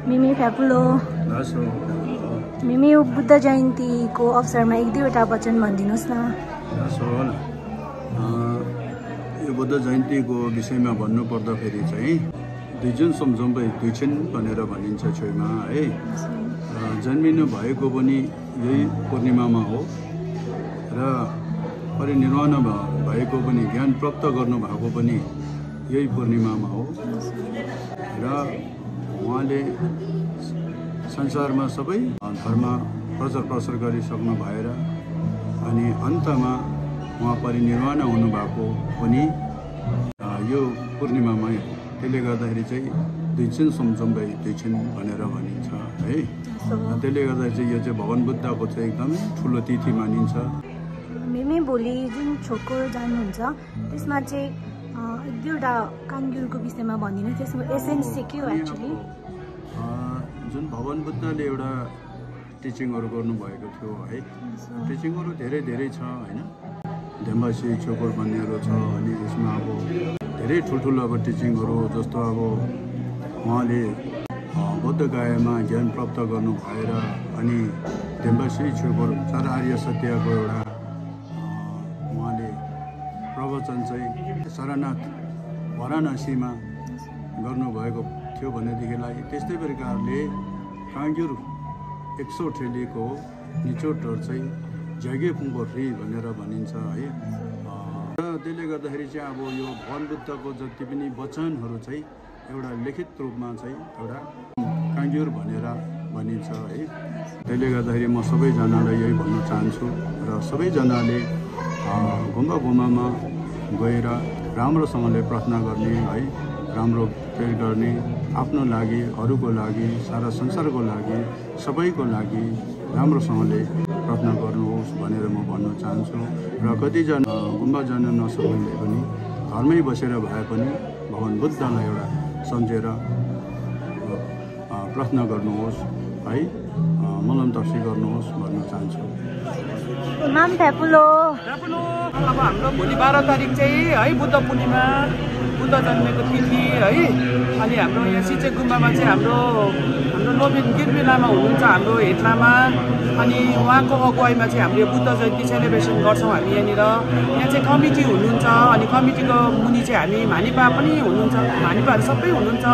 मिमी फ्यापुलो मिमी बुद्ध जयन्तीको अवसरमा एक दुईवटा वचन भनिदिनुहोस् न। यो बुद्ध जयन्तीको विषयमा भन्नुपर्दाखेरि चाहिँ दुईजन सम्झौँ दुईछिन भनेर भनिन्छ छेउमा है। जन्मिनु भएको पनि यही पूर्णिमामा हो र परिनिर्वाण भएको पनि ज्ञान प्राप्त गर्नुभएको पनि यही पूर्णिमामा हो र उहाँले संसारमा सबै धर्म प्रचार प्रसार गरिसक्नु भएर अनि अन्तमा उहाँ परिनिर्वाण हुनुभएको पनि यो पूर्णिमामै हो। त्यसले गर्दाखेरि चाहिँ दुईछिन सम्झौँ दुईछिन भनेर भनिन्छ है। त्यसले गर्दाखेरि चाहिँ यो चाहिँ भगवान बुद्धको चाहिँ एकदमै ठुलो तिथि मानिन्छ। मिमी भोलि जुन छोको जानुहुन्छ त्यसमा चाहिँ एक दुईवटा कानगुरुको विषयमा भनिदिनु। त्यसको एसेन्स चाहिँ के हो एक्चुअली? जुन भगवान बुद्धले एउटा टिचिङहरू गर्नुभएको थियो है। टिचिङहरू धेरै छ होइन। धेम्बासी छोकोर भन्नेहरू छ अनि यसमा अब धेरै ठुल्ठुलो अब टिचिङहरू जस्तो अब उहाँले बुद्ध गायामा ज्ञान प्राप्त गर्नु भएर अनि धेम्बासी छोकोर चार आर्य सत्यको एउटा उहाँले प्रवचन चाहिँ सारनाथ वाराणसीमा गर्नुभएको थियो भनेदेखिलाई त्यस्तै प्रकारले काङ्गुर 100 ठेलीको निचोडहरू चाहिँ जगे फुङ्गो फ्री भनेर भनिन्छ है। र त्यसले गर्दाखेरि चाहिँ अब यो भगवान बुद्धको जति पनि वचनहरू चाहिँ एउटा लिखित रूपमा चाहिँ एउटा काङ्गुर भनेर भनिन्छ है। त्यसले गर्दाखेरि म सबैजनालाई यही भन्न चाहन्छु र सबैजनाले गुम्बामा गएर राम्रोसँगले प्रार्थना गर्ने है, राम्रो प्रेयर गर्ने, आफ्नो लागि, अरूको लागि, सारा संसारको लागि, सबैको लागि राम्रोसँगले प्रार्थना गर्नुहोस् भनेर म भन्न चाहन्छु। र कतिजना गुम्बा जान नसक्नेले पनि घरमै बसेर भए पनि भगवान बुद्धलाई एउटा सम्झेर प्रार्थना गर्नुहोस् है, मलम तर्सी गर्नुहोस् भन्न चाहन्छु। माम फ्यापुलो अब हाम्रो भोलि 12 तारिक चाहिँ है बुद्ध पूर्णिमा, बुद्ध जन्मेको तिथि है। अनि हाम्रो यहाँ सिचेक गुम्बामा चाहिँ हाम्रो नवीन गिर्मी लामा हुनुहुन्छ, हाम्रो हेड लामा। अनि उहाँको अगुवाईमा चाहिँ हामीले बुद्ध जयन्ती सेलिब्रेसन गर्छौँ हामी यहाँनिर। यहाँ चाहिँ कमिटी हुनुहुन्छ अनि कमिटीको मुनि चाहिँ हामी मानिपा पनि हुनुहुन्छ, मानिपाहरू सबै हुनुहुन्छ।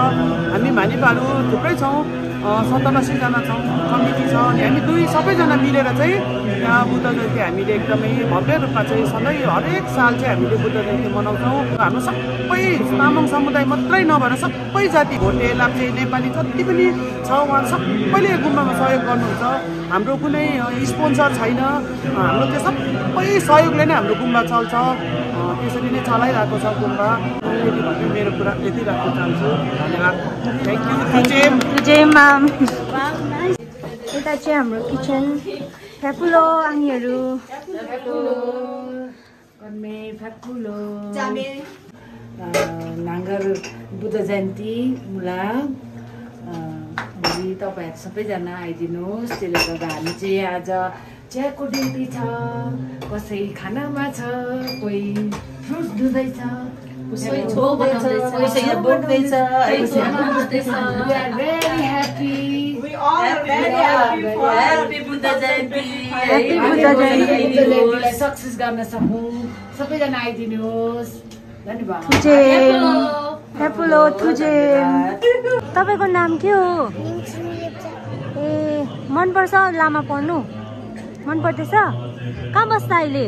हामी मानिपाहरू थुप्रै छौँ, 70-80 जना छौँ, कमिटी छ। अनि हामी सबैजना मिलेर चाहिँ यहाँ बुद्ध जयन्ती हामीले एकदमै भव्य रूपमा चाहिँ सधैँ हरेक साल चाहिँ हामीले बुद्ध जयन्ती मनाउँछौँ। हाम्रो सबै तामाङ समुदाय मात्रै नभएर सबै जाति, भोटे, लाप्चे, नेपाली जति पनि छ उहाँ सबैले गुम्बामा सहयोग गर्नुहुन्छ। हाम्रो कुनै स्पोन्सर छैन, हाम्रो त्यो सबै सहयोगले नै हाम्रो गुम्बा चल्छ। त्यसरी नै चलाइरहेको छ गुम्बा। यति भन्ने मेरो कुरा यति राख्न चाहन्छु। धन्यवाद। थ्याङ्क यू माम। यता चाहिँ हाम्रो किचन फ्यापुलो आनीहरू नाङ्गर बुद्ध जयन्ती मुला भोलि तपाईँहरू सबैजना आइदिनुहोस्। त्यसले गर्दा हामी चाहिँ आज चियाको ड्युटी छ, कसै खानामा छ, कोही फ्रुट्स धुँदैछ, कोही छोप्दैछ, कोही बोक्दैछ। Very happy Buddha Jayanti, success गर्न सकौँ। सबैजना आइदिनुहोस्। धन्यवाद। फ्यापुलो तुजे। तपाईँको नाम के हो? ए मनपर्छ लामा पढ्नु? मन पर्दैछ? कहाँ बस्छ अहिले?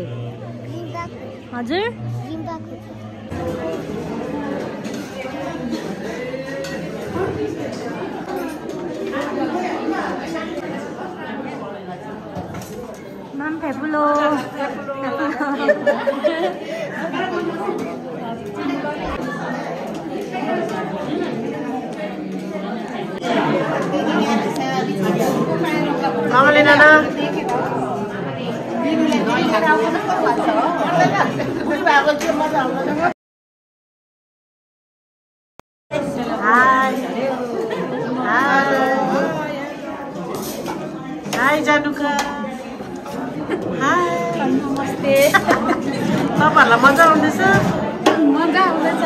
हजुर माम फ्यापुलो आमाले नाना हाय जानुका। हाय नमस्ते। तपाईँहरूलाई मजा आउँदैछ? मजा आउँदैछ।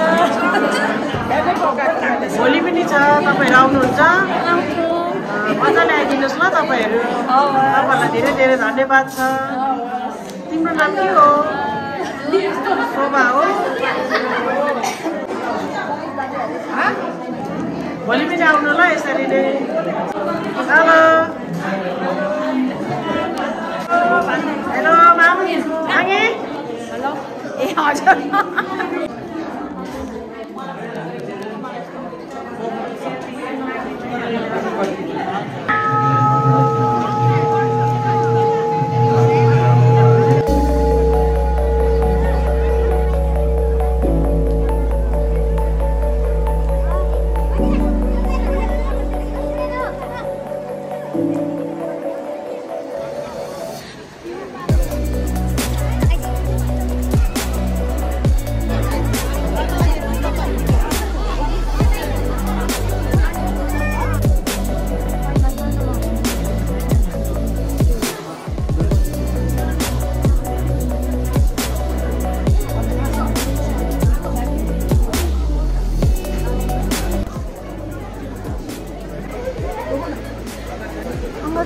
भोलि पनि छ, तपाईँहरू आउनुहुन्छ? मजाले आइदिनुहोस् ल तपाईँहरू तपाईँहरूलाई धेरै धेरै धन्यवाद छ तिम्रो नाम के हो शोभा हो भोलि पनि आउनु ल यसरी नै हेलो हेलो माम आगे हेलो ए हजुर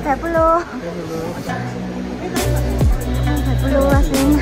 배불러 하신